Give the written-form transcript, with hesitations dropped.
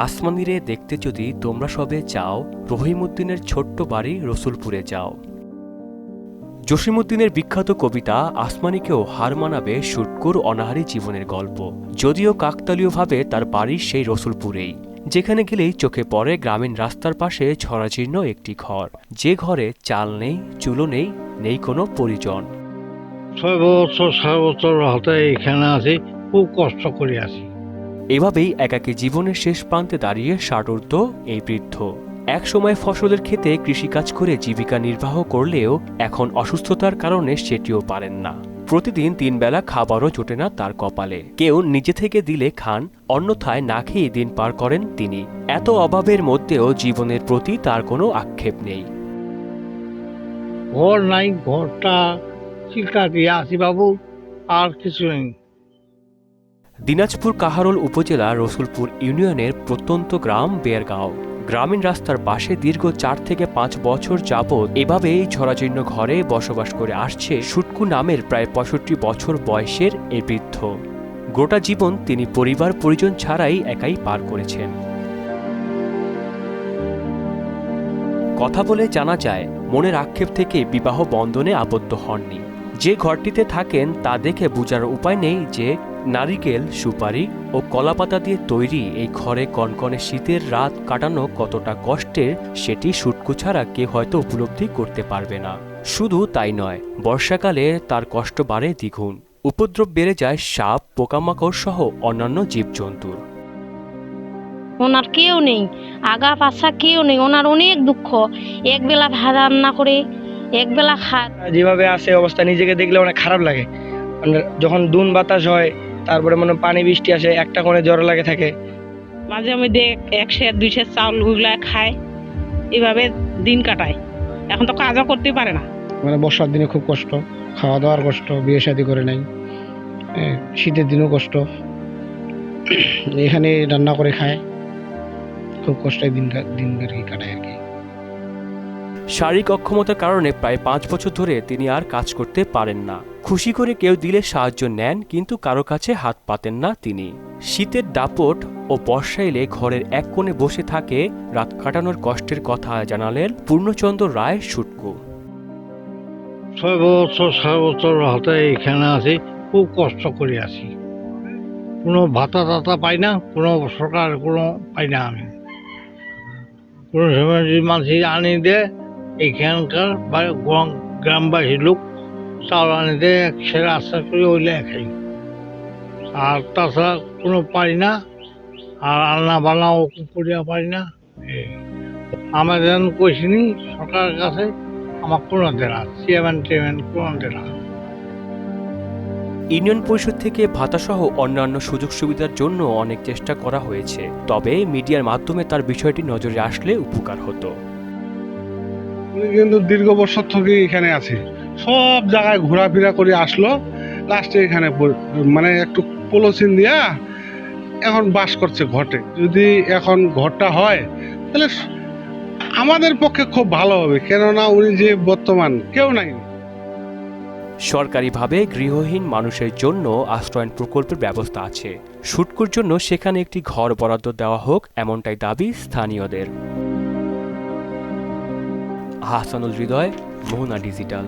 আসমানিরে দেখতে যদি তোমরা সবে চাও, রহিমউদ্দিনের ছোট্ট বাড়ি রসুলপুরে যাও। জসিমউদ্দিনের বিখ্যাত কবিতা আসমানিকেও হার মানাবে শুটকুর অনাহারী জীবনের গল্প। যদিও কাকতালীয়ভাবে তার বাড়ি সেই রসুলপুরেই, যেখানে গেলেই চোখে পড়ে গ্রামীণ রাস্তার পাশে ছড়াজীর্ণ একটি ঘর, যে ঘরে চাল নেই, চুলো নেই, নেই কোনো পরিজন। 6 বছর 7 বছর হতে এখানে আছি, খুব কষ্ট করে আছি। এভাবেই একাকী জীবনের শেষ প্রান্তে দাঁড়িয়ে ষাটোর্ধ্ব এই বৃদ্ধ। একসময় ফসলের ক্ষেতে কৃষিকাজ করে জীবিকা নির্বাহ করলেও এখন অসুস্থতার কারণে সেটিও পারেন না। প্রতিদিন 3 বেলা খাবারও জোটে না তার কপালে। কেউ নিজে থেকে দিলে খান, অন্যথায় না খেয়ে দিন পার করেন তিনি। এত অভাবের মধ্যেও জীবনের প্রতি তার কোনো আক্ষেপ নেই। ঘর নাই, ঘরটা চিল্কা দিয়ে আছি বাবু, আর কিছু নেই। দিনাজপুর কাহারোল উপজেলা রসুলপুর ইউনিয়নের প্রত্যন্ত গ্রাম বেরগাঁও। গ্রামীণ রাস্তার পাশে দীর্ঘ 4 থেকে 5 বছর যাবৎ এভাবেই ছড়াজীর্ণ ঘরে বসবাস করে আসছে শুটকু নামের প্রায় 65 বছর বয়সের এই বৃদ্ধ। গোটা জীবন তিনি পরিবার পরিজন ছাড়াই একাই পার করেছেন। কথা বলে জানা যায়, মনের আক্ষেপ থেকে বিবাহ বন্ধনে আবদ্ধ হননি। যে ঘরটিতে থাকেন তা দেখে বোঝার উপায় নেই যে নারিকেল, সুপারি ও কলাপাতা দিয়ে তৈরি এই ঘরে কনকনে শীতের রাত কাটানো কতটা কষ্টের, সেটি শুটকু ছাড়া কেউ হয়তো উপলব্ধি করতে পারবে না। শুধু তাই নয়, বর্ষাকালে তার কষ্ট বাড়ে দ্বিগুণ। উপদ্রব বেড়ে যায় সাপ, পোকামাকড় সহ অন্যান্য জীবজন্তুর। ওনার কেউ নেই, আগা পাশা কেউ নেই, ওনার অনেক দুঃখ। একবেলা ভাত রান্না করে একবেলা খায়। যেভাবে আছে অবস্থা, নিজেকে দেখলে অনেক খারাপ লাগে। যখন দুন বাতাস হয়, তারপরে মনে পানি বৃষ্টি আসে, একটা কোণে জ্বর লাগে থাকে। মাঝে মধ্যে 1 সের 2 সের চাউল ওগুলা খায়, এভাবে দিন কাটায়। এখন তো কাজও করতে পারে না। মানে বর্ষার দিনে খুব কষ্ট, খাওয়া দাওয়ার কষ্ট, বিয়ে শাদী করে নাই, শীতের দিনেও কষ্ট, এখানে রান্না করে খায়, খুব কষ্টে দিন কাটায় আর কি। শারীরিক অক্ষমতার কারণে প্রায় 5 বছর ধরে তিনি আর কাজ করতে পারেন না। খুশি করে কেউ দিলে সাহায্য নেন, কিন্তু কারো কাছে হাত পাতেন না তিনি। শীতের দাপট ও বর্ষা এলে ঘরের এক কোণে বসে থাকে রাত কাটানোর কষ্টের কথা জানালেন পূর্ণচন্দ্র রায় শুটকু। 6 বছর 7 বছর হতে এখানে আছি, খুব কষ্ট করে আছি। কোনো ভাতা টাতা পাই না, কোনো সরকার কোনো পাই না। আমি কোনো সময় যদি মানুষ আনি দেয়, এইখানকার গ্রামবাসী লোক চাউল আনি দেয়, সেটা আশা করে ওইলে খাই। আর তাছাড়া কোনো পারি না, আর রান্না বান্নাও করিয়া পারি না। আমার যেন কইসিনি সরকারের কাছে, আমার কোনো দেয় না, চেয়ারম্যান কোনো দেয় না। ইউনিয়ন পরিষদ থেকে ভাতাসহ অন্যান্য সুযোগ সুবিধার জন্য অনেক চেষ্টা করা হয়েছে, তবে মিডিয়ার মাধ্যমে তার বিষয়টি নজরে আসলে উপকার হতো। কিন্তু দীর্ঘ বছর থেকে এখানে আছে, সব জায়গায় ঘোরাফেরা করে আসলো, লাস্টে এখানে মানে একটু পলিথিন দিয়া এখন বাস করছে ঘটে। যদি এখন ঘরটা হয় তাহলে আমাদের পক্ষে খুব ভালো হবে, কেননা উনি যে বর্তমান কেউ নাই। সরকারিভাবে গৃহহীন মানুষের জন্য আশ্রয়ন প্রকল্পের ব্যবস্থা আছে। শুটকুর জন্য সেখানে একটি ঘর বরাদ্দ দেওয়া হোক, এমনটাই দাবি স্থানীয়দের। আহসানুল হৃদয়, মোহনা ডিজিটাল।